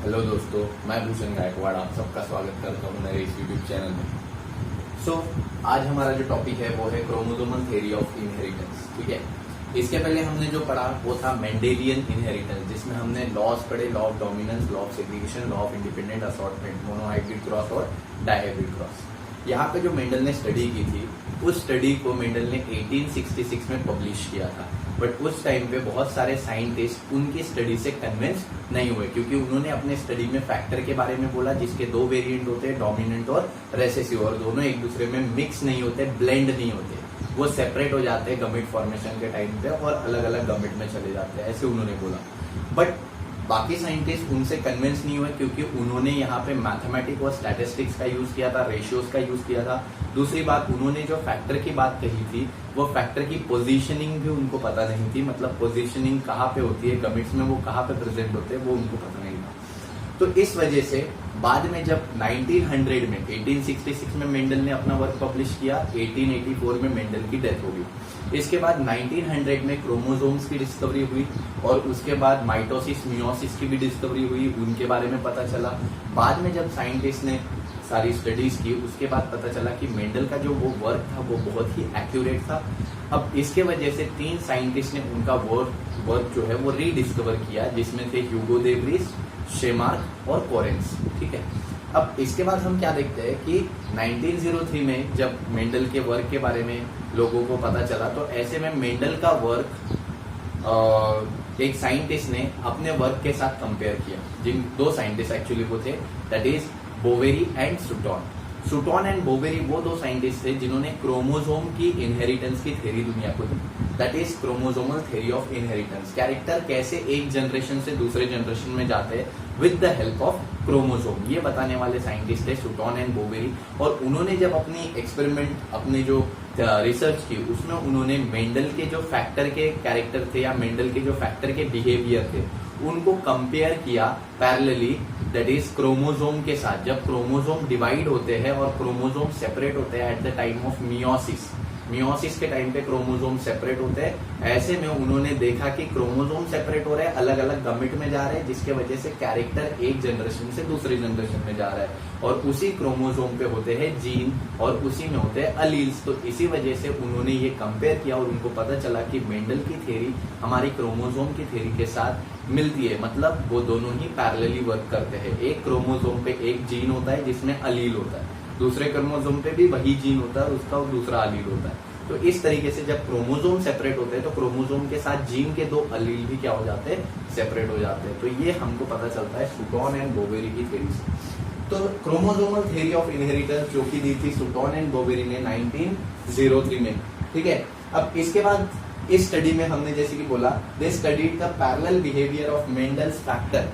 Hello दोस्तों, मैं भूषण गायकवाड़ आप सबका स्वागत करता हूँ मेरे इस यूट्यूब चैनल में। आज हमारा जो टॉपिक है वो है क्रोमोसोमल थ्योरी ऑफ इनहेरिटेंस। ठीक है, इसके पहले हमने जो पढ़ा वो था मेंडेलियन इनहेरिटेंस, जिसमें हमने लॉज पढ़े, law of dominance, law of segregation, law of independent assortment, monohybrid cross और डायहाइब्रिड क्रॉस। यहाँ पे जो मेंडल ने स्टडी की थी उस स्टडी को मेंडल ने 1866 में पब्लिश किया था, बट उस टाइम पे बहुत सारे साइंटिस्ट उनकी स्टडी से कन्विंस नहीं हुए, क्योंकि उन्होंने अपने स्टडी में फैक्टर के बारे में बोला जिसके दो वेरिएंट होते हैं, डोमिनेंट और रेसेसिव, और दोनों एक दूसरे में मिक्स नहीं होते, ब्लेंड नहीं होते, वो सेपरेट हो जाते हैं गमिट फॉर्मेशन के टाइम पे और अलग अलग गमिट में चले जाते हैं, ऐसे उन्होंने बोला। बट बाकी साइंटिस्ट उनसे कन्विंस नहीं हुए, क्योंकि उन्होंने यहाँ पे मैथमेटिक्स और स्टैटिस्टिक्स का यूज किया था, रेशियोज का यूज किया था। दूसरी बात, उन्होंने जो फैक्टर की बात कही थी वो फैक्टर की पोजीशनिंग भी उनको पता नहीं थी, मतलब पोजीशनिंग कहाँ पे होती है गमिट्स में, वो कहाँ पे प्रेजेंट होते हैं वो उनको पता नहीं था। तो इस वजह से बाद में जब 1900 में 1866 में मेंडल ने अपना वर्क पब्लिश किया, 1884 में मेंडल की डेथ हो गई। इसके बाद 1900 में क्रोमोसोम्स की डिस्कवरी हुई और उसके बाद माइटोसिस मियोसिस की भी डिस्कवरी हुई, उनके बारे में पता चला। बाद में जब साइंटिस्ट ने सारी स्टडीज की उसके बाद पता चला कि मेंडल का जो वो वर्क था वो बहुत ही एक्यूरेट था। अब इसके वजह से 3 साइंटिस्ट ने उनका वर्क जो है वो रीडिस्कवर किया, जिसमें थे ह्यूगो दे व्रिस, शेमार्क और कोरेंस। ठीक है, अब इसके बाद हम क्या देखते हैं कि 1903 में जब मेंडल के वर्क के बारे में लोगों को पता चला, तो ऐसे में मेंडल का वर्क एक साइंटिस्ट ने अपने वर्क के साथ कंपेयर किया। जिन 2 साइंटिस्ट एक्चुअली वो थे, that is Boveri and Sutton. Sutton and Boveri वो 2 साइंटिस्ट थे जिन्होंने क्रोमोसोम की इनहेरिटेंस की थ्योरी दुनिया को दी, that is chromosomal theory of inheritance. Character कैसे एक जनरेशन से दूसरे जनरेशन में जाते हैं with the help of chromosome, ये बताने वाले साइंटिस्ट थे सुटॉन एंड बोवेरी। और उन्होंने जब अपनी एक्सपेरिमेंट, अपनी जो रिसर्च की, उसमें उन्होंने मेंडल के जो फैक्टर के कैरेक्टर थे या मेंडल के जो फैक्टर के बिहेवियर थे उनको कंपेयर किया पैरेलली, दैट इज क्रोमोसोम के साथ। जब क्रोमोसोम डिवाइड होते हैं और क्रोमोसोम सेपरेट होते हैं at the time of meiosis के टाइम पे क्रोमोसोम सेपरेट होते हैं, ऐसे में उन्होंने देखा कि क्रोमोसोम सेपरेट हो रहे हैं, अलग अलग गमिट में जा रहे हैं, जिसके वजह से कैरेक्टर एक जनरेशन से दूसरी जनरेशन में जा रहा है, और उसी क्रोमोसोम पे होते हैं जीन और उसी में होते हैं अलील्स। तो इसी वजह से उन्होंने ये कंपेयर किया और उनको पता चला कि मेंडल की थ्योरी हमारी क्रोमोसोम की थ्योरी के साथ मिलती है, मतलब वो दोनों ही पैरेलली वर्क करते हैं। एक क्रोमोसोम पे एक जीन होता है जिसमें अलील होता है, दूसरे क्रोमोसोम पे भी वही जीन होता है, उसका दूसरा अलील होता है। तो इस तरीके से जब क्रोमोसोम सेपरेट होते हैं तो क्रोमोसोम के साथ जीन के 2 अलील भी क्या हो जाते हैं, सेपरेट हो जाते हैं। तो ये हमको पता चलता है सुटॉन एंड बोवेरी की थ्योरी से। तो क्रोमोसोमल थ्योरी ऑफ इनहेरिटेंस जो कि दी थी सुटॉन एंड बोवेरी ने 1903 में। ठीक है, अब इसके बाद इस स्टडी में हमने जैसे कि बोला, दे studied the parallel behaviour of Mendel's factor.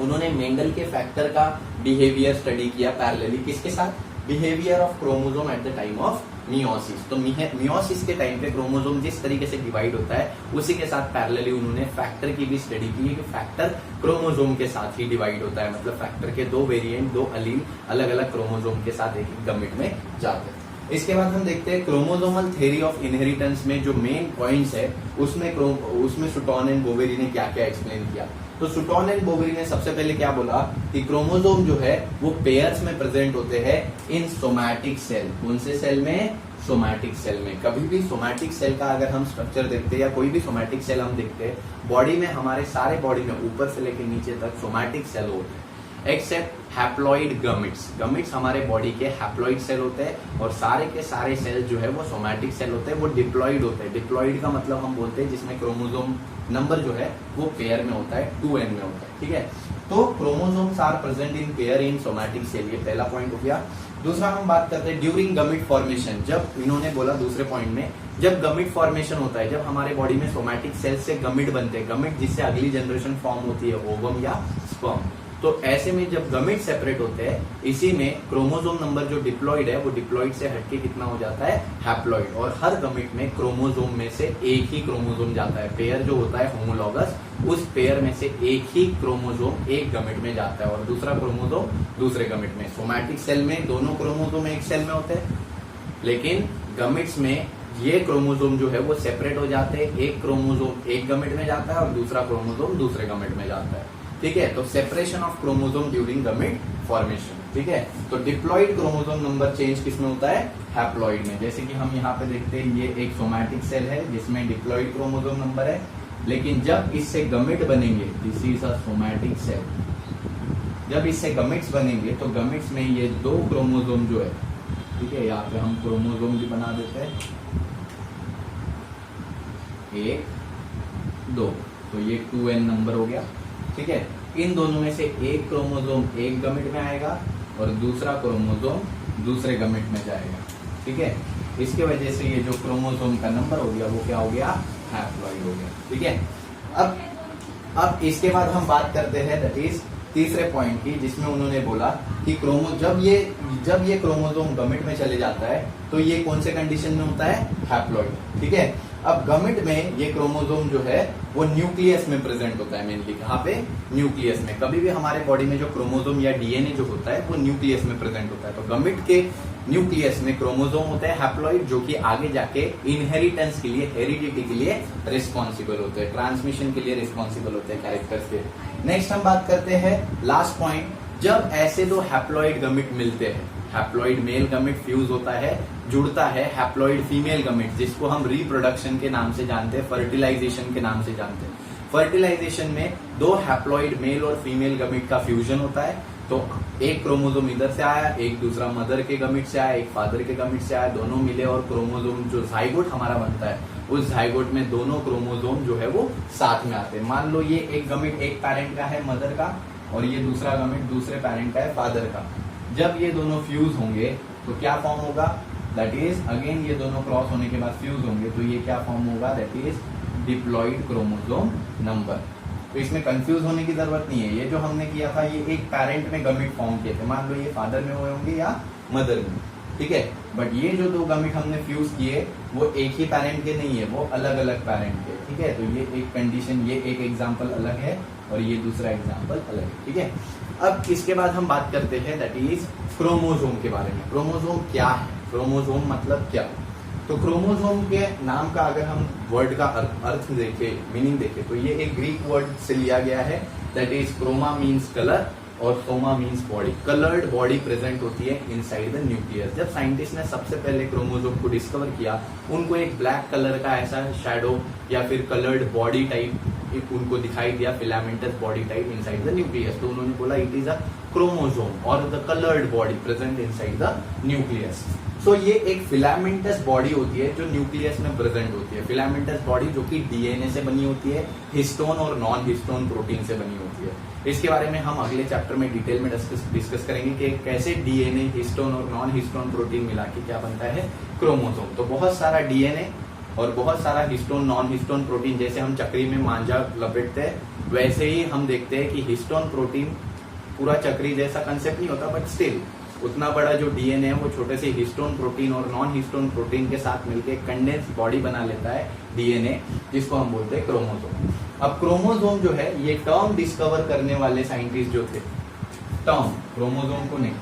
उन्होंने मेंडल के फैक्टर का बिहेवियर स्टडी किया पैरेलली, किसके साथ, behaviour of chromosome at the time of meiosis. तो मियोसिस के टाइम पे क्रोमोसोम जिस तरीके से डिवाइड होता है उसी के साथ पैरेलली उन्होंने फैक्टर की भी स्टडी की है कि फैक्टर क्रोमोसोम के साथ ही डिवाइड होता है, मतलब फैक्टर के 2 वेरिएंट, 2 अलील अलग अलग क्रोमोसोम के साथ एक गमिट में जाते हैं। इसके बाद हम देखते हैं क्रोमोसोमल थ्योरी ऑफ इनहेरिटेंस में जो मेन पॉइंट्स है उसमें सुटॉन एंड बोवेरी ने क्या क्या एक्सप्लेन किया। तो सुटॉन एंड बोवेरी ने सबसे पहले क्या बोला कि क्रोमोसोम जो है वो पेयर्स में प्रेजेंट होते हैं इन सोमैटिक सेल। कौन से सेल में, सोमैटिक सेल में। कभी भी सोमैटिक सेल का अगर हम स्ट्रक्चर देखते हैं या कोई भी सोमैटिक सेल हम देखते हैं बॉडी में, हमारे सारे बॉडी में ऊपर से लेकर नीचे तक सोमैटिक सेल होते हैं, एक्सेप्ट हैप्लॉइड गमिट्स। गमिट्स हमारे बॉडी के हैप्लॉइड सेल होते हैं और सारे के सारे सेल जो है वो सोमैटिक सेल होते हैं, वो डिप्लॉइड होते हैं। डिप्लॉइड का मतलब हम बोलते हैं जिसमें क्रोमोसोम नंबर जो है वो पेयर में होता है, 2n में होता है। ठीक है, तो chromosomes are present in pair in somatic cell, ये पहला पॉइंट हो गया। दूसरा हम बात करते हैं ड्यूरिंग गमिट फॉर्मेशन। जब इन्होंने बोला दूसरे पॉइंट में, जब गमिट फॉर्मेशन होता है, जब हमारे बॉडी में सोमैटिक सेल से गमिट बनते हैं, गमिट जिससे अगली जनरेशन फॉर्म होती है, ओवम या स्पर्म, तो ऐसे में जब गमिट सेपरेट होते हैं, इसी में क्रोमोसोम नंबर जो डिप्लॉइड है वो डिप्लॉइड से हटके कितना हो जाता है, हैप्लॉइड। और हर गमिट में क्रोमोसोम में से एक ही क्रोमोसोम जाता है, पेयर जो होता है होमोलॉगस, उस पेयर में से एक ही क्रोमोसोम एक गमिट में जाता है और दूसरा क्रोमोसोम दूसरे गमिट में। सोमैटिक सेल में दोनों क्रोमोसोम एक सेल में होते हैं, लेकिन गमिट्स में ये क्रोमोसोम जो है वो सेपरेट हो जाते हैं, एक क्रोमोसोम एक गमिट में जाता है और दूसरा क्रोमोसोम दूसरे गमिट में जाता है। ठीक है। तो separation of chromosome during gamete formation, ठीक है। तो डिप्लॉइड क्रोमोसोम नंबर चेंज किसमें होता है? हैप्लॉइड में। जैसे कि हम यहाँ पे देखते हैं ये एक सोमैटिक सेल है जिसमें डिप्लॉइड क्रोमोसोम नंबर है, लेकिन जब इससे गमेट बनेंगे, this is a somatic cell, जब इससे गमेट्स बनेंगे तो गमेट्स में ये 2 क्रोमोसोम जो है, ठीक है, यहाँ पे हम क्रोमोसोम भी बना देते हैं, 1 2, तो ये 2n नंबर हो गया, ठीक है। इन दोनों में से एक क्रोमोसोम एक गमेट में आएगा और दूसरा क्रोमोसोम दूसरे गमेट में जाएगा, ठीक है। इसके वजह से ये जो क्रोमोसोम का नंबर हो गया वो क्या हो गया? हैप्लॉइड हो गया, ठीक है। अब इसके बाद हम बात करते हैं दैट इज तीसरे पॉइंट की, जिसमें उन्होंने बोला कि जब ये क्रोमोसोम गमेट में चले जाता है तो ये कौन से कंडीशन में होता है? हैप्लॉइड, ठीक है। अब गमेट में ये क्रोमोसोम जो है वो न्यूक्लियस में प्रेजेंट होता है, मेनली कहाँ पे? न्यूक्लियस में। कभी भी हमारे बॉडी में जो क्रोमोसोम या डीएनए जो होता है वो न्यूक्लियस में प्रेजेंट होता है। तो गमेट के न्यूक्लियस में क्रोमोसोम होते हैं हैप्लॉइड, जो कि आगे जाके इनहेरिटेंस के लिए, हेरिडिटी के लिए रिस्पॉन्सिबल होते हैं, ट्रांसमिशन के लिए रिस्पॉन्सिबल होते हैं कैरेक्टर्स के। नेक्स्ट हम बात करते हैं लास्ट पॉइंट, जब ऐसे 2 हैप्लॉइड गमेट मिलते हैं, हैप्लॉइड मेल गमेट फ्यूज होता है, जुड़ता है हैप्लॉइड फीमेल गमेट, जिसको हम रिप्रोडक्शन के नाम से जानते हैं, फर्टिलाइजेशन के नाम से जानते हैं। फर्टिलाइजेशन में 2 हैप्लॉइड मेल और फीमेल गमेट का फ्यूजन होता है, तो एक क्रोमोसोम इधर से आया, एक दूसरा मदर के गमेट से आया, एक फादर के गमेट से आया, दोनों मिले और क्रोमोसोम जो जाइगोट हमारा बनता है, उस जाइगोट में दोनों क्रोमोसोम जो है वो साथ में आते हैं। मान लो ये एक गमेट एक पैरेंट का है, मदर का, और ये दूसरा गमेट दूसरे पैरेंट का है, फादर का। जब ये दोनों फ्यूज होंगे तो क्या फॉर्म होगा? दैट इज अगेन ये दोनों क्रॉस होने के बाद फ्यूज होंगे तो ये क्या फॉर्म होगा? That is diploid chromosome number. तो इसमें कंफ्यूज होने की जरूरत नहीं है। ये जो हमने किया था ये एक पैरेंट में गमेट फॉर्म किए थे, मान लो ये फादर में हुए होंगे या मदर में, ठीक है। बट ये जो 2 गमेट हमने फ्यूज किए वो एक ही पैरेंट के नहीं है, वो अलग अलग पैरेंट के, ठीक है। तो ये एक कंडीशन, ये एक एग्जाम्पल अलग है और ये दूसरा एग्जाम्पल अलग है, ठीक है। अब इसके बाद हम बात करते हैं दैट इज क्रोमोसोम के बारे में। क्रोमोसोम क्या है? क्रोमोसोम मतलब क्या? तो क्रोमोसोम के नाम का अगर हम वर्ड का अर्थ देखें, मीनिंग देखें, तो ये एक ग्रीक वर्ड से लिया गया है, that is chroma means colour और soma means body. Coloured body present होती है इनसाइड द न्यूक्लियस। जब साइंटिस्ट ने सबसे पहले क्रोमोसोम को डिस्कवर किया, उनको एक ब्लैक कलर का ऐसा शैडो या फिर कलर्ड बॉडी टाइप उनको दिखाई दिया, filamentous body type inside the nucleus. तो उन्होंने बोला इट इज अ क्रोमोसोम और the coloured body present inside the nucleus. So ये एक फिलामेंटस बॉडी होती है जो न्यूक्लियस में प्रेजेंट होती है। फिलामेंटस बॉडी जो कि डीएनए से बनी होती है, हिस्टोन और नॉन हिस्टोन प्रोटीन से बनी होती है। इसके बारे में हम अगले चैप्टर में डिटेल में डिस्कस करेंगे कि कैसे डीएनए, हिस्टोन और नॉन हिस्टोन प्रोटीन मिला के क्या बनता है क्रोमोसोम। तो बहुत सारा डीएनए और बहुत सारा हिस्टोन, नॉन हिस्टोन प्रोटीन, जैसे हम चक्री में मांझा लपेटते हैं वैसे ही हम देखते हैं कि हिस्टोन प्रोटीन पूरा चक्री जैसा कंसेप्ट नहीं होता, बट स्टिल उतना बड़ा जो डीएनए है वो छोटे से हिस्टोन प्रोटीन और नॉन हिस्टोन प्रोटीन के साथ मिलकर कंडेंस बॉडी बना लेता है डीएनए, जिसको हम बोलते हैं क्रोमोसोम। अब क्रोमोसोम जो है ये टर्म डिस्कवर करने वाले साइंटिस्ट जो थे, टर्म, क्रोमोसोम को नहीं,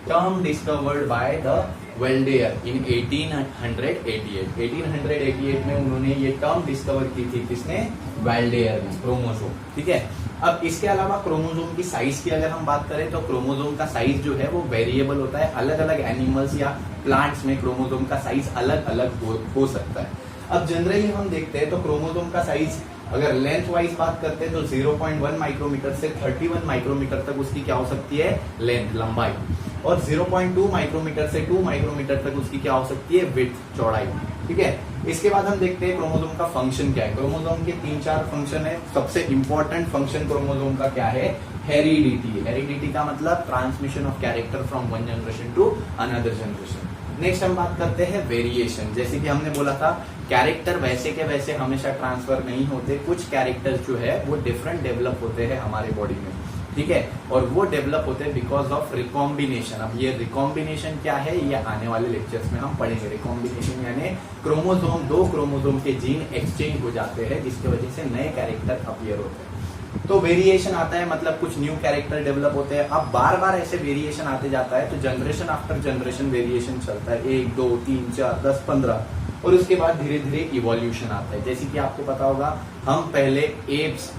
टर्म डिस्कवर्ड बाय द वेल्डेयर इन 1888। 1888 में उन्होंने ये टर्म डिस्कवर की थी, किसने? वेल्डेयर ने, क्रोमोसोम, ठीक है। अब इसके अलावा क्रोमोसोम की साइज की अगर हम बात करें तो क्रोमोसोम का साइज जो है वो वेरिएबल होता है। अलग अलग एनिमल्स या प्लांट्स में क्रोमोसोम का साइज अलग अलग हो सकता है। अब जनरली हम देखते हैं तो क्रोमोसोम का साइज अगर लेंथ वाइज बात करते हैं तो 0.1 माइक्रोमीटर से 31 माइक्रोमीटर तक उसकी क्या हो सकती है? लेंथ, लंबाई। और 0.2 माइक्रोमीटर से 2 माइक्रोमीटर तक उसकी क्या हो सकती है? विड्थ, चौड़ाई, ठीक है। इसके बाद हम देखते हैं क्रोमोसोम का फंक्शन क्या है। क्रोमोसोम के 3-4 फंक्शन है। सबसे इंपॉर्टेंट फंक्शन क्रोमोसोम का क्या है? हेरिडिटी। हेरिडिटी का मतलब transmission of character from one generation to another generation. Next हम बात करते हैं वेरिएशन। जैसे कि हमने बोला था कैरेक्टर वैसे के वैसे हमेशा ट्रांसफर नहीं होते, कुछ कैरेक्टर्स जो है वो डिफरेंट डेवलप होते हैं हमारे बॉडी में, ठीक है। और वो डेवलप होते हैं बिकॉज ऑफ रिकॉम्बिनेशन। अब ये रिकॉम्बिनेशन क्या है ये आने वाले लेक्चर्स में हम पढ़ेंगे। रिकॉम्बिनेशन यानी क्रोमोसोम, 2 क्रोमोसोम के जीन एक्सचेंज हो जाते हैं जिसकी वजह से नए कैरेक्टर अपीयर होते हैं। तो वेरिएशन आता है मतलब कुछ न्यू कैरेक्टर डेवलप होते हैं। अब बार बार ऐसे वेरिएशन आते जाता है तो जनरेशन आफ्टर जनरेशन वेरिएशन चलता है, 1, 2, 3, 4, 10, 15, और उसके बाद धीरे धीरे इवोल्यूशन आता है। जैसे कि आपको पता होगा हम पहले एप्स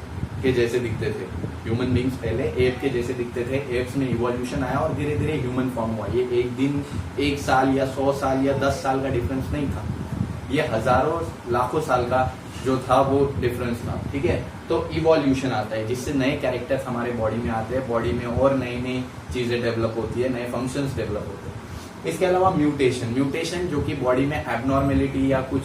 के जैसे दिखते थे, ह्यूमन बींग्स पहले एप के जैसे दिखते थे, एप्स में इवोल्यूशन आया और धीरे धीरे ह्यूमन फॉर्म हुआ। ये एक दिन, एक साल या 100 साल या 10 साल का डिफरेंस नहीं था, ये हजारों लाखों साल का जो था वो डिफरेंस था, ठीक है। तो इवोल्यूशन आता है जिससे नए कैरेक्टर्स हमारे बॉडी में आते हैं, बॉडी में और नई नई चीजें डेवलप होती है, नए फंक्शंस डेवलप होते हैं। इसके अलावा म्यूटेशन जो कि बॉडी में एबनॉर्मेलिटी या कुछ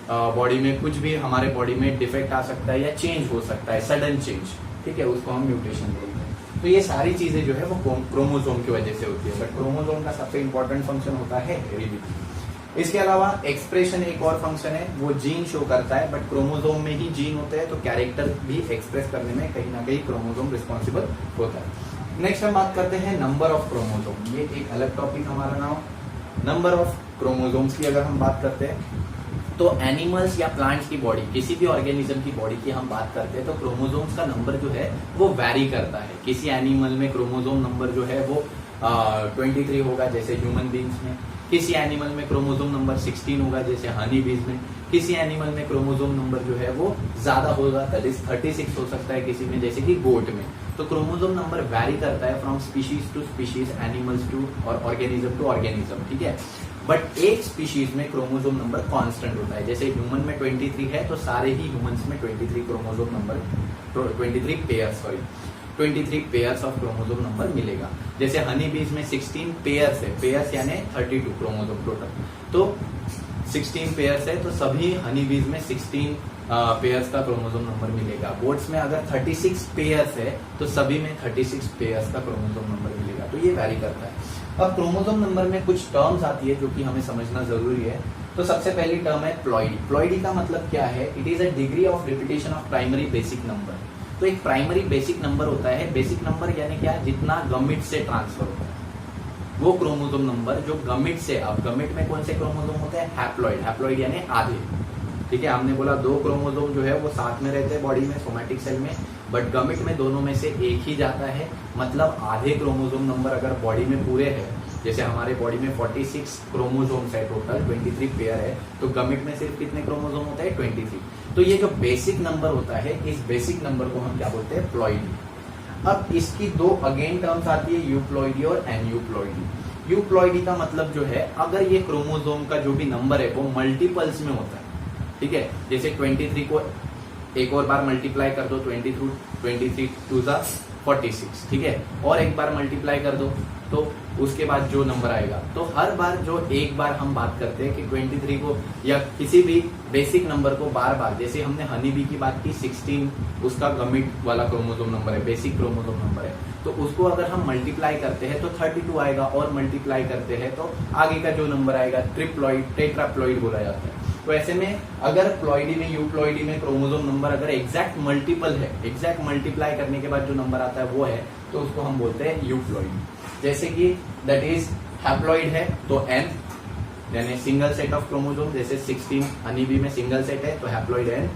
बॉडी में कुछ भी हमारे बॉडी में डिफेक्ट आ सकता है या चेंज हो सकता है, सडन चेंज, ठीक है, उसको हम म्यूटेशन बोलते हैं। तो ये सारी चीजें जो है वो क्रोमोसोम की वजह से होती है, बट क्रोमोसोम का सबसे इंपॉर्टेंट फंक्शन होता है हेरिडिटी। इसके अलावा एक्सप्रेशन एक और फंक्शन है, वो जीन शो करता है, बट क्रोमोसोम में ही जीन होते हैं, तो कैरेक्टर भी एक्सप्रेस करने में कहीं ना कहीं क्रोमोसोम रिस्पॉन्सिबल होता है। नेक्स्ट हम बात करते हैं नंबर ऑफ क्रोमोसोम, ये एक अलग टॉपिक हमारा नाम। नंबर ऑफ क्रोमोसोम्स की अगर हम बात करते हैं तो एनिमल्स या प्लांट्स की बॉडी, किसी भी ऑर्गेनिज्म की बॉडी की हम बात करते हैं तो क्रोमोसोम्स का नंबर जो है वो वैरी करता है। किसी एनिमल में क्रोमोसोम नंबर जो है वो 23 होगा जैसे ह्यूमन बींग्स में, किसी एनिमल में क्रोमोसोम नंबर 16 होगा जैसे हनी बीज में, किसी एनिमल में क्रोमोसोम नंबर जो है वो ज्यादा होगा, दैट इज 36 हो सकता है किसी में, जैसे कि गोट में। तो क्रोमोसोम नंबर वैरी करता है from species to species, animals to और ऑर्गेनिज्म टू ऑर्गेनिज्म, ठीक है। बट एक स्पीशीज में क्रोमोसोम नंबर कांस्टेंट होता है, जैसे ह्यूमन में 23 है तो सारे ही ह्यूमंस में 23 chromosome number 23 pairs of chromosome number मिलेगा। जैसे हनी बीज में 16 पेयर्स है, पेयर्स यानी 32 क्रोमोसोम टोटल, तो 16 पेयर्स है तो सभी हनी बीज में 16 पेयर्स का क्रोमोसोम नंबर मिलेगा। बोट्स में अगर 36 पेयर्स है तो सभी में 36 पेयर्स का क्रोमोसोम नंबर मिलेगा, तो ये वैरी करता है। अब क्रोमोसोम नंबर में कुछ टर्म्स आती है जो कि हमें समझना जरूरी है। तो सबसे पहली टर्म है प्लॉइडी। प्लॉइडी का मतलब क्या है? It is a degree of repetition of primary basic number. तो एक प्राइमरी बेसिक नंबर होता है, बेसिक नंबर यानी क्या, जितना गमिट से ट्रांसफर होता है वो क्रोमोसोम नंबर जो गमिट से, अब गमिट में कौन से क्रोमोसोम होते हैं? हैप्लॉइड, हैप्लॉइड यानी आधे, ठीक है। हमने बोला 2 क्रोमोसोम जो है वो साथ में रहते हैं बॉडी में, सोमैटिक सेल में, बट गमिट में दोनों में से एक ही जाता है, मतलब आधे क्रोमोसोम नंबर अगर बॉडी में पूरे है, जैसे हमारे बॉडी में 46 क्रोमोसोम्स है टोटल, 23 पेयर है, तो गमिट में सिर्फ कितने क्रोमोसोम होते हैं? 23। तो ये जो बेसिक नंबर होता है, इस बेसिक नंबर को हम क्या बोलते हैं? प्लॉइडी। अब इसकी 2 अगेन टर्म्स आती है, यूप्लॉइडी और एनयूप्लॉइडी। यूप्लॉइडी का मतलब जो है, अगर ये क्रोमोसोम का जो भी नंबर है वो मल्टीपल्स में होता है, ठीक है। जैसे 23 को एक और बार मल्टीप्लाई कर दो, 23 टू 46, ठीक है, और एक बार मल्टीप्लाई कर दो तो उसके बाद जो नंबर आएगा, तो हर बार जो एक बार हम बात करते हैं कि 23 को या किसी भी बेसिक नंबर को बार बार, जैसे हमने हनी बी की बात की, 16 उसका गमिट वाला क्रोमोसोम नंबर है, बेसिक क्रोमोसोम नंबर है, तो उसको अगर हम मल्टीप्लाई करते हैं तो 32 आएगा, और मल्टीप्लाई करते हैं तो आगे का जो नंबर आएगा ट्रिप्लॉइड, टेट्राप्लॉइड बोला जाता है। तो ऐसे में अगर प्लॉइडी में, यूप्लॉइडी में क्रोमोसोम नंबर अगर एग्जैक्ट मल्टीपल है, एग्जैक्ट मल्टीप्लाई करने के बाद जो नंबर आता है वो है, तो उसको हम बोलते हैं यूप्लॉइड। जैसे कि दैट इज हैप्लॉइड है तो n यानी सिंगल सेट ऑफ क्रोमोसोम, जैसे 16 हनी बी में सिंगल सेट है तो हैप्लॉइड n,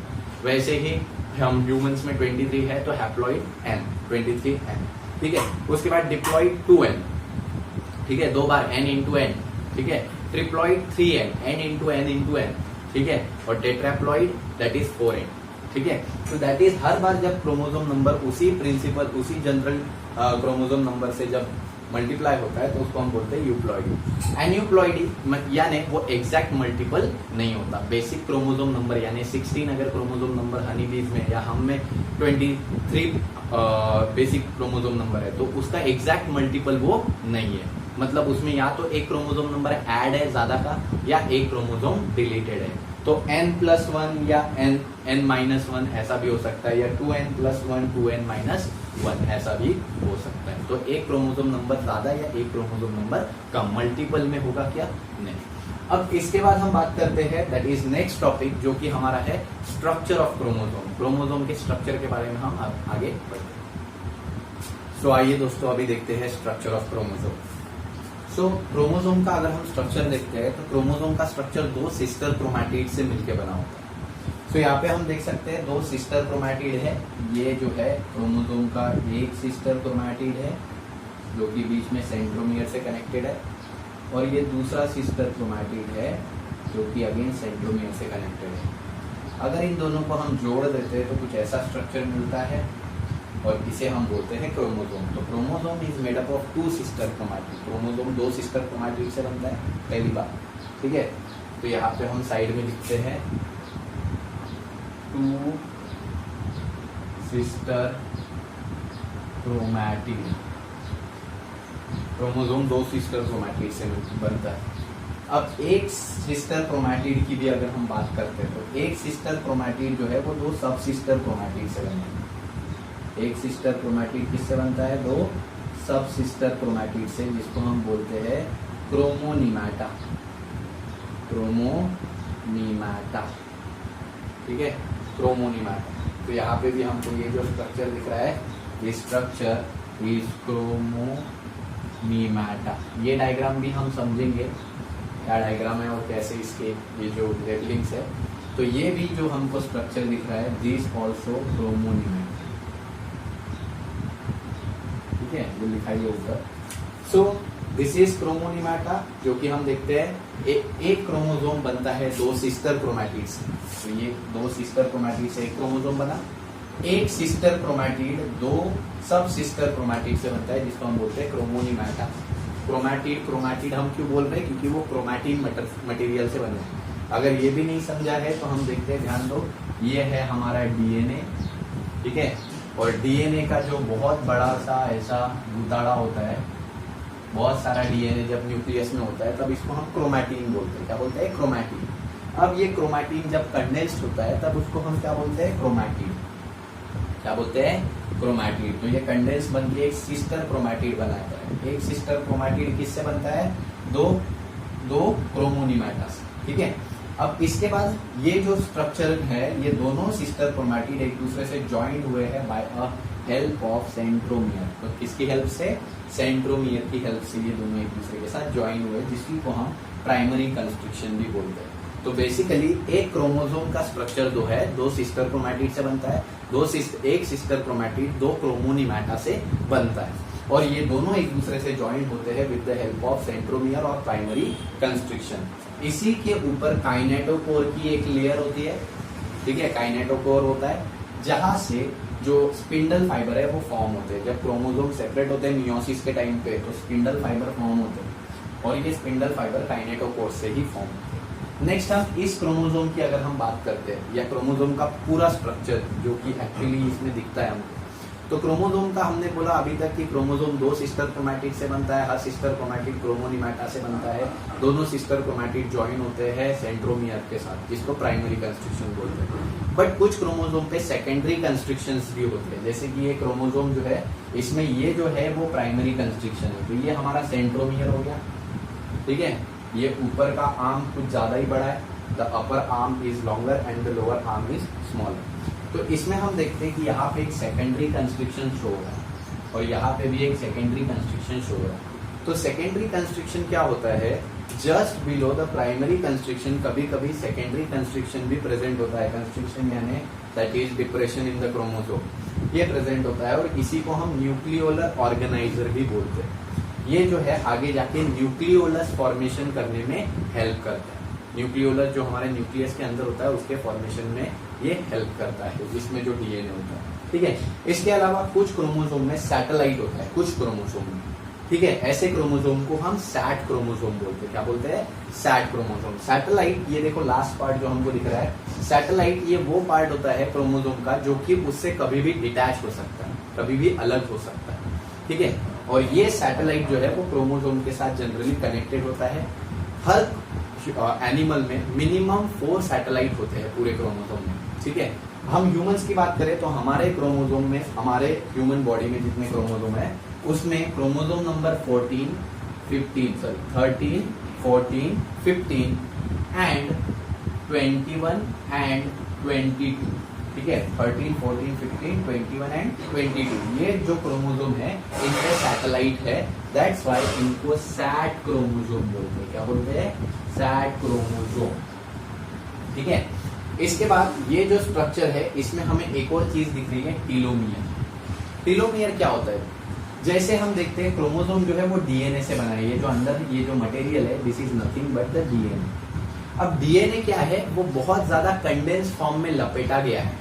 वैसे ही हम ह्यूमंस में 23 है तो हैप्लॉइड n, 23n, ठीक है। उसके बाद डिप्लॉइड 2n, ठीक है, 2 बार n इंटू n, ठीक है। Triploid 3n, n into n, ठीक है, और टेट्राप्लॉइड दैट इज 4n, ठीक है। तो दैट इज हर बार जब क्रोमोसोम नंबर उसी प्रिंसिपल, उसी जनरल क्रोमोसोम नंबर से जब मल्टीप्लाई होता है तो उसको हम बोलते हैं यूप्लॉइडी। एन्यूप्लॉइडी यानी वो एग्जैक्ट मल्टीपल नहीं होता, बेसिक क्रोमोसोम नंबर यानी 16 अगर क्रोमोसोम नंबर हनी बीज में या हम में 23 बेसिक क्रोमोसोम नंबर है तो उसका एग्जैक्ट मल्टीपल वो नहीं है, मतलब उसमें या तो एक क्रोमोसोम नंबर ऐड है ज्यादा का, या एक क्रोमोसोम डिलीटेड है। तो n+1 या n-1 ऐसा भी हो सकता है, या 2n+1 2n-1 ऐसा भी हो सकता है। तो एक क्रोमोसोम नंबर ज्यादा या एक क्रोमोसोम नंबर कम, मल्टीपल में होगा क्या? नहीं। अब इसके बाद हम बात करते हैं, दैट इज नेक्स्ट टॉपिक जो कि हमारा है स्ट्रक्चर ऑफ क्रोमोसोम। क्रोमोसोम के स्ट्रक्चर के बारे में हम आगे बढ़ते हैं। सो आइए दोस्तों अभी देखते हैं structure of chromosome. So chromosome का अगर हम स्ट्रक्चर देखते हैं तो क्रोमोसोम का स्ट्रक्चर 2 सिस्टर क्रोमैटिड से मिलकर बना होता है। सो यहाँ पे हम देख सकते हैं 2 सिस्टर क्रोमैटिड है, ये जो है क्रोमोसोम का एक सिस्टर क्रोमैटिड है जो कि बीच में सेंट्रोमियर से कनेक्टेड है, और ये दूसरा सिस्टर क्रोमैटिड है जो कि अगेन सेंट्रोमियर से कनेक्टेड है। अगर इन दोनों को हम जोड़ देते हैं तो कुछ ऐसा स्ट्रक्चर मिलता है, और इसे हम बोलते हैं क्रोमोसोम। तो chromosome is made up of 2 sister chromatid. Chromosome 2 sister chromatid से बनता है, पहली बात, ठीक है। तो यहाँ पे हम साइड में लिखते हैं 2 sister chromatid. Chromosome 2 sister chromatid से बनता है। अब एक सिस्टर क्रोमैटिड की भी अगर हम बात करते हैं तो एक सिस्टर क्रोमैटिड जो है वो 2 सब सिस्टर क्रोमैटिड से बनता है। एक सिस्टर क्रोमैटिड किससे बनता है? 2 सब सिस्टर क्रोमैटिड से, जिसको हम बोलते हैं क्रोमोनीमाटा। क्रोमोनीमाटा, ठीक है, क्रोमोनीमाटा। तो यहाँ पे भी हमको ये जो स्ट्रक्चर दिख रहा है, ये स्ट्रक्चर इज क्रोमोनीमाटा। ये डायग्राम भी हम समझेंगे क्या डायग्राम है और कैसे इसके ये जो लेबलिंग्स है। तो ये भी जो हमको स्ट्रक्चर दिख रहा है, दिस ऑल्सो क्रोमोनीमाटा, ठीक है, जो लिखा है ऊपर। सो दिस इज क्रोमोनीमाटा, जो कि हम देखते हैं एक क्रोमोसोम बनता है 2 सिस्टर क्रोमैटिड से। तो ये 2 सिस्टर क्रोमैटिड से एक क्रोमोसोम बना। एक सिस्टर क्रोमैटिड 2 सब सिस्टर क्रोमैटिड से बनता है, जिसको हम बोलते हैं क्रोमोनीमाटा। क्रोमैटिड हम क्यों बोल रहे हैं? क्योंकि वो क्रोमैटिन मटेरियल से बने हैं। अगर ये भी नहीं समझा है तो हम देखते हैं, ध्यान दो, ये है हमारा डीएनए, ठीक है, और डीएनए का जो बहुत बड़ा सा ऐसा गुताड़ा होता है, बहुत सारा डीएनए जब न्यूक्लियस में होता है तब इसको हम क्रोमैटिन बोलते हैं। क्या बोलते हैं? क्रोमैटिन। अब ये क्रोमैटिन जब कंडेंस्ड होता है तब उसको हम क्या बोलते हैं? क्रोमैटिन। क्या बोलते हैं? क्रोमैटिड। तो ये कंडेंस बन के एक सिस्टर क्रोमैटिड बनाता है। एक सिस्टर क्रोमैटिड किससे बनता है? 2 क्रोमोनीमाटा से, ठीक है। अब इसके बाद ये जो स्ट्रक्चर है, ये दोनों सिस्टर क्रोमैटिड एक दूसरे से ज्वाइंट हुए हैं by a help of centromere. तो किसकी हेल्प से? सेंट्रोमियर की हेल्प से ये दोनों एक दूसरे के साथ ज्वाइन हुए, जिसकी को हम प्राइमरी कंस्ट्रक्शन भी बोलते हैं। तो बेसिकली एक क्रोमोसोम का स्ट्रक्चर जो है 2 सिस्टर क्रोमैटिड से बनता है। एक सिस्टर क्रोमैटिड 2 क्रोमोनीमाटा से बनता है, और ये दोनों एक दूसरे से ज्वाइंट होते हैं with the help of centromere और प्राइमरी कंस्ट्रक्शन। इसी के ऊपर काइनेटोकोर की एक लेयर होती है, ठीक है, काइनेटोकोर होता है, जहां से जो स्पिंडल फाइबर है वो फॉर्म होते हैं। जब क्रोमोसोम सेपरेट होते हैं मियोसिस के टाइम पे, तो स्पिंडल फाइबर फॉर्म होते हैं, और ये स्पिंडल फाइबर काइनेटोकोर से ही फॉर्म होते हैं। नेक्स्ट हम इस क्रोमोसोम की अगर हम बात करते हैं, या क्रोमोसोम का पूरा स्ट्रक्चर जो कि एक्चुअली इसमें दिखता है हमको, तो क्रोमोसोम का हमने बोला अभी तक कि क्रोमोसोम 2 सिस्टर क्रोमैटिड से बनता है। हर सिस्टर क्रोमैटिड क्रोमोनीमाटा से बनता है। दोनों सिस्टर क्रोमैटिड ज्वाइन होते हैं सेंट्रोमियर के साथ, जिसको प्राइमरी कंस्ट्रक्शन बोलते हैं। बट कुछ क्रोमोसोम पे सेकेंडरी कंस्ट्रक्शंस भी होते हैं, जैसे कि ये क्रोमोसोम जो है, इसमें ये जो है वो प्राइमरी कंस्ट्रक्शन है। तो ये हमारा सेंट्रोमियर हो गया, ठीक है। ये ऊपर का आर्म कुछ ज्यादा ही बड़ा है, the upper arm is longer and the lower arm is smaller. तो इसमें हम देखते हैं कि यहाँ पे एक सेकेंडरी कंस्ट्रक्शन शो हो रहा है, और यहाँ पे भी एक सेकेंडरी कंस्ट्रक्शन शो हो रहा है। तो सेकेंडरी कंस्ट्रक्शन क्या होता है? Just below the primary constriction कभी कभी सेकेंडरी कंस्ट्रक्शन भी प्रेजेंट होता है। कंस्ट्रक्शन यानी that is depression in the chromosome, ये प्रेजेंट होता है, और इसी को हम न्यूक्लियोलर ऑर्गेनाइजर भी बोलते हैं। ये जो है आगे जाके न्यूक्लियोलस फॉर्मेशन करने में हेल्प करता है। न्यूक्लियोलस जो हमारे न्यूक्लियस के अंदर होता है, उसके फॉर्मेशन में ये हेल्प करता है, जिसमें जो डीएनए होता है, ठीक है। इसके अलावा कुछ क्रोमोसोम में सैटेलाइट होता है, कुछ क्रोमोसोम में, ठीक है। ऐसे क्रोमोसोम को हम सैट क्रोमोसोम बोलते हैं। क्या बोलते हैं? Set chromosome. सैटेलाइट, ये देखो लास्ट पार्ट जो हमको दिख रहा है, सैटेलाइट ये वो पार्ट होता है क्रोमोसोम का जो कि उससे कभी भी डिटैच हो सकता है, कभी भी अलग हो सकता है, ठीक है। और ये सैटेलाइट जो है वो क्रोमोसोम के साथ जनरली कनेक्टेड होता है। हर एनिमल में मिनिमम 4 सैटेलाइट होते हैं पूरे क्रोमोसोम में, ठीक है। हम ह्यूमंस की बात करें तो हमारे क्रोमोसोम में, हमारे ह्यूमन बॉडी में जितने क्रोमोसोम है, उसमें क्रोमोसोम नंबर 13, 14, 15 एंड 21 एंड 22, ठीक है। 13, 14, 15, 21 एंड 22, ये जो क्रोमोसोम है इनके सैटेलाइट है। दैट्स व्हाई इनको सैट क्रोमोसोम बोलते हैं। क्या बोलते हैं? सैट क्रोमोसोम, ठीक है। इसके बाद ये जो स्ट्रक्चर है, इसमें हमें एक और चीज दिख रही है, टीलोमियर। टीलोमियर क्या होता है? जैसे हम देखते हैं क्रोमोसोम जो है वो डीएनए से बना है। ये जो अंदर ये जो मटेरियल है, this is nothing but the DNA. अब डीएनए क्या है? वो बहुत ज्यादा कंडेंस फॉर्म में लपेटा गया है,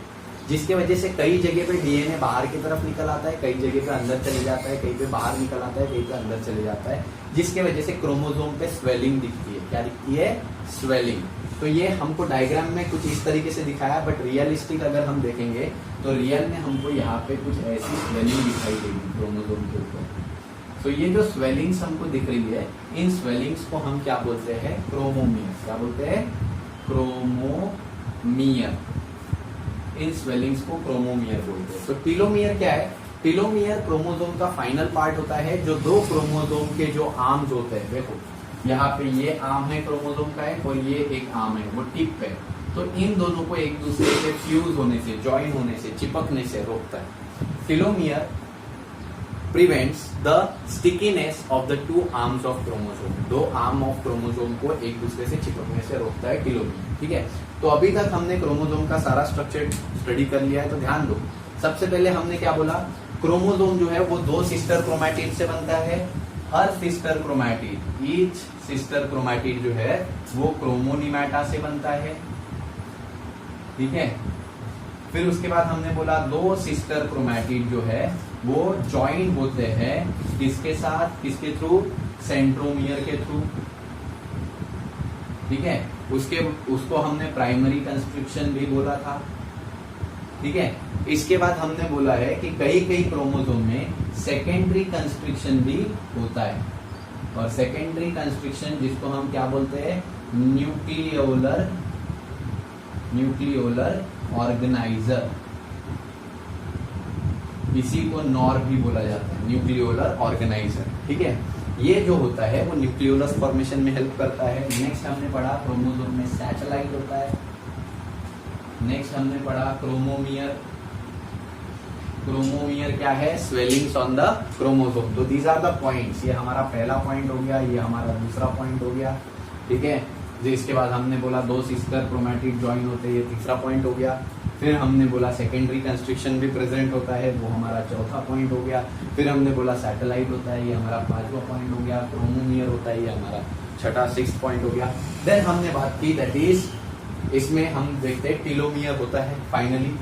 जिसके वजह से कई जगह पे डीएनए बाहर की तरफ निकल आता है, कई जगह पे अंदर चले जाता है, कहीं पे बाहर निकल आता है, कहीं पे अंदर चले जाता है, जिसके वजह से क्रोमोसोम पे स्वेलिंग दिखती है। क्या दिखती है? स्वेलिंग। तो ये हमको डायग्राम में कुछ इस तरीके से दिखाया, बट रियलिस्टिक अगर हम देखेंगे तो रियल में हमको यहाँ पे कुछ ऐसी स्वेलिंग दिखाई देगी क्रोमोसोम के ऊपर। तो ये जो स्वेलिंग्स हमको दिख रही है, इन स्वेलिंग्स को हम क्या बोलते हैं? क्रोमोमियर। क्या बोलते हैं? क्रोमोमियर। इन स्वेलिंग्स को क्रोमोमियर बोलते हैं। तो टीलोमियर क्या है? टीलोमियर क्रोमोसोम का फाइनल पार्ट होता है, जो दो क्रोमोसोम के जो आर्म्स होते हैं, देखो यहाँ पे ये आर्म है क्रोमोसोम का है और ये एक आर्म है, वो टिप है। तो इन दोनों को एक दूसरे से फ्यूज होने से, ज्वाइन होने से, चिपकने से रोकता है। Telomere prevents the stickiness of the two arms of chromosome. दो आर्म ऑफ क्रोमोसोम को एक दूसरे से चिपकने से रोकता है टीलोमियर। ठीक है, तो अभी तक हमने क्रोमोसोम का सारा स्ट्रक्चर स्टडी कर लिया है। तो ध्यान दो, सबसे पहले हमने क्या बोला? क्रोमोसोम जो है वो दो सिस्टर क्रोमैटिड से बनता है। Her sister chromatid, each sister chromatid जो है वो क्रोमोनिमेटा से बनता है। ठीक है, फिर उसके बाद हमने बोला दो सिस्टर क्रोमैटिड जो है वो ज्वाइन होते हैं किसके साथ? किसके थ्रू? सेंट्रोमियर के थ्रू। ठीक है, उसको हमने प्राइमरी कंस्ट्रक्शन भी बोला था। ठीक है, इसके बाद हमने बोला है कि कई कई क्रोमोसोम में सेकेंडरी कंस्ट्रक्शन भी होता है, और सेकेंडरी कंस्ट्रक्शन जिसको हम क्या बोलते हैं? Nucleolar organiser. इसी को नॉर भी बोला जाता है, न्यूक्लियोलर ऑर्गेनाइजर। ठीक है, ये जो होता है वो न्यूक्लियोलस फॉर्मेशन में हेल्प करता है। नेक्स्ट हमने पढ़ा क्रोमोसोम में सैटेलाइट होता है। नेक्स्ट हमने पढ़ा क्रोमोमियर। क्रोमोमियर क्या है? Swellings on the chromosome. तो दीज आर द पॉइंट्स। ये हमारा पहला पॉइंट हो गया, ये हमारा दूसरा पॉइंट हो गया। ठीक है, जिसके बाद हमने बोला दो सिस्टर क्रोमैटिड ज्वाइन होते हैं, ये तीसरा पॉइंट हो गया। फिर हमने बोला सेकेंडरी कंस्ट्रक्शन भी प्रेजेंट होता है, वो हमारा चौथा पॉइंट हो गया। फिर हमने बोला सैटेलाइट होता है, ये हमारा पांचवा पॉइंट हो गया। क्रोमोमियर होता है, ये हमारा छठा, सिक्स्थ पॉइंट हो गया। देन हमने बात की दैट इज, इसमें हम देखते हैं टीलोमियर होता है finally,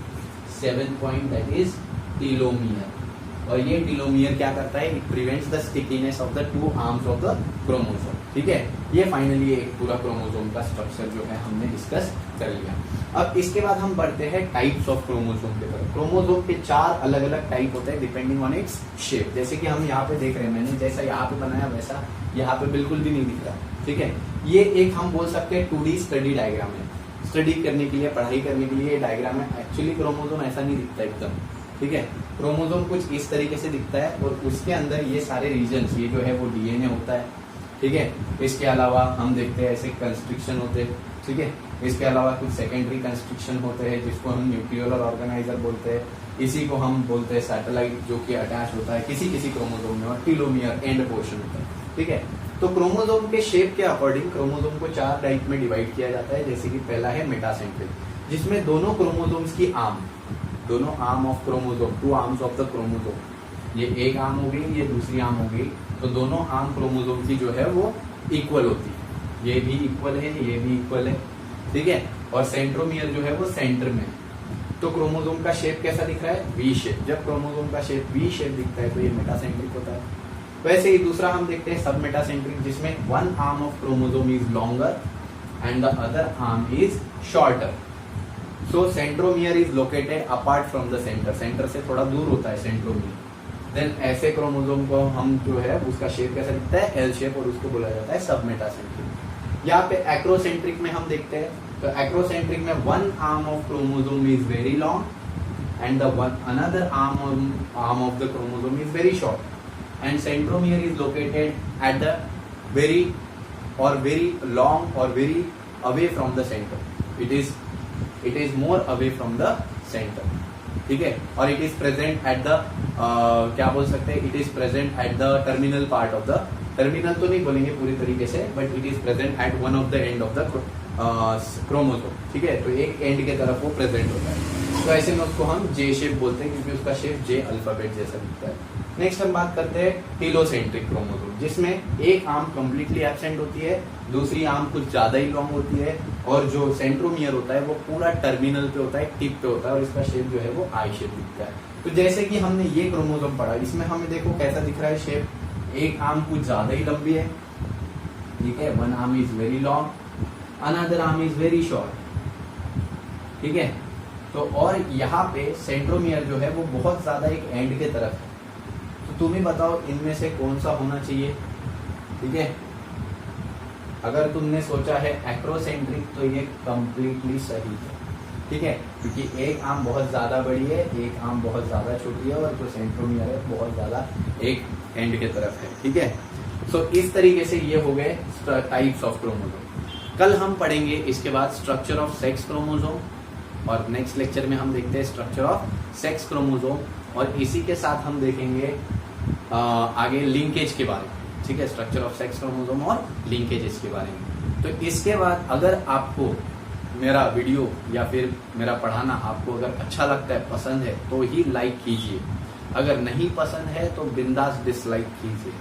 7th point that is telomere. और ये टीलोमियर क्या करता है? It prevents the stickiness of the two arms of the chromosome. ठीक है, ये फाइनली एक पूरा क्रोमोसोम का स्ट्रक्चर जो है हमने डिस्कस कर लिया। अब इसके बाद हम बढ़ते हैं टाइप्स ऑफ क्रोमोसोम के तरफ। क्रोमोसोम के 4 अलग अलग टाइप होते हैं डिपेंडिंग ऑन इट्स शेप। जैसे कि हम यहाँ पे देख रहे हैं, मैंने जैसा यहाँ पे बनाया वैसा यहाँ पे बिल्कुल भी नहीं दिख रहा। ठीक है, ये एक हम बोल सकते हैं 2D स्टडी डायग्राम है। स्टडी करने के लिए, पढ़ाई करने के लिए ये डायग्राम है। एक्चुअली क्रोमोसोम ऐसा नहीं दिखता एकदम। ठीक है, क्रोमोसोम कुछ इस तरीके से दिखता है और उसके अंदर ये सारे रीजन्स, ये जो है वो डीएनए होता है। ठीक है, इसके अलावा हम देखते हैं ऐसे कंस्ट्रक्शन होते हैं। ठीक है, इसके अलावा कुछ सेकेंडरी कंस्ट्रक्शन होते हैं जिसको हम न्यूक्लियोलर ऑर्गेनाइजर बोलते हैं। इसी को हम बोलते हैं सैटेलाइट, जो कि अटैच होता है किसी किसी क्रोमोसोम में, और टीलोमियर एंड पोर्शन होता है। ठीक है, तो क्रोमोसोम के शेप के अकॉर्डिंग क्रोमोसोम को 4 टाइप में डिवाइड किया जाता है। जैसे कि पहला है मेटासेंट्रिक, जिसमें दोनों क्रोमोसोम्स की आर्म, दोनों arm of chromosome, 2 arms of the chromosome, ये एक आर्म हो गई, ये दूसरी आर्म हो गई, तो दोनों आर्म क्रोमोसोम की जो है वो इक्वल होती है। ये भी इक्वल है, ये भी इक्वल है। ठीक है, और सेंट्रोमियर जो है वो सेंटर में। तो क्रोमोसोम का शेप कैसा दिख रहा है? V shape. जब क्रोमोसोम का शेप वी शेप दिखता है तो ये मेटासेंट्रिक होता है। वैसे ही दूसरा हम देखते हैं सब मेटासेंट्रिक, जिसमें 1 arm of chromosome is longer and the other arm is shorter. So centromere is located apart from the centre, centre से थोड़ा दूर होता है सेंट्रोमियर। देन ऐसे क्रोमोसोम को हम जो है उसका शेप कैसा दिखता है? एल शेप, और उसको बोला जाता है सब मेटासेंट्रिक। यहाँ पे एक्रोसेंट्रिक में हम देखते हैं, तो एक्रोसेंट्रिक में 1 arm of chromosome is very long and the another arm of the chromosome is very short, and centromere is located at the very long or very away from the center. It is more away from the center. ठीक है, और it is present at the क्या बोल सकते हैं? It is present at the terminal part of the, terminal तो नहीं बोलेंगे पूरी तरीके से, but it is present at one of the end of the chromosome. ठीक है, तो एक एंड के तरफ वो प्रेजेंट होता है। तो ऐसे में उसको हम जे शेप बोलते हैं क्योंकि उसका शेप जे अल्फाबेट जैसा दिखता है। नेक्स्ट हम बात करते हैं टीलोसेंट्रिक क्रोमोसोम, जिसमें एक आर्म कंप्लीटली एब्सेंट होती है, दूसरी आर्म कुछ ज्यादा ही लॉन्ग होती है, और जो सेंट्रोमियर होता है वो पूरा टर्मिनल पे होता है, टिप पे होता है, और इसका शेप जो है वो आई शेप दिखता है। तो जैसे कि हमने ये क्रोमोसोम पढ़ा, इसमें हमें देखो कैसा दिख रहा है शेप, एक आर्म कुछ ज्यादा ही लंबी है, ठीक है, one arm is very long, another arm is very short, ठीक है। तो और यहाँ पे सेंट्रोमियर जो है वो बहुत ज्यादा एक एंड के तरफ है। तो तुम ही बताओ इनमें से कौन सा होना चाहिए, ठीक है। अगर तुमने सोचा है एक्रोसेंट्रिक तो ये कंप्लीटली सही है, ठीक है, क्योंकि एक आर्म बहुत ज्यादा बड़ी है, एक आर्म बहुत ज्यादा छोटी है, और जो सेंट्रोमियर है बहुत ज्यादा एक एंड के तरफ है, ठीक है। सो इस तरीके से ये हो गए टाइप्स ऑफ क्रोमोसोम। कल हम पढ़ेंगे इसके बाद स्ट्रक्चर ऑफ सेक्स क्रोमोसोम, और नेक्स्ट लेक्चर में हम देखते हैं स्ट्रक्चर ऑफ सेक्स क्रोमोसोम, और इसी के साथ हम देखेंगे आगे लिंकेज के बारे में, ठीक है, स्ट्रक्चर ऑफ सेक्स क्रोमोसोम और लिंकेजेस के बारे में। तो इसके बाद अगर आपको मेरा वीडियो या फिर मेरा पढ़ाना आपको अगर अच्छा लगता है, पसंद है, तो ही लाइक कीजिए, अगर नहीं पसंद है तो बिंदास डिसलाइक कीजिए।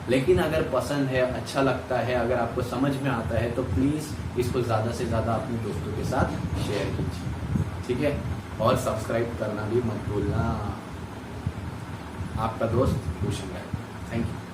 लेकिन अगर पसंद है, अच्छा लगता है, अगर आपको समझ में आता है तो प्लीज इसको ज्यादा से ज्यादा अपने दोस्तों के साथ शेयर कीजिए, ठीक है, और सब्सक्राइब करना भी मत भूलना। आपका दोस्त भूषण है। Thank you.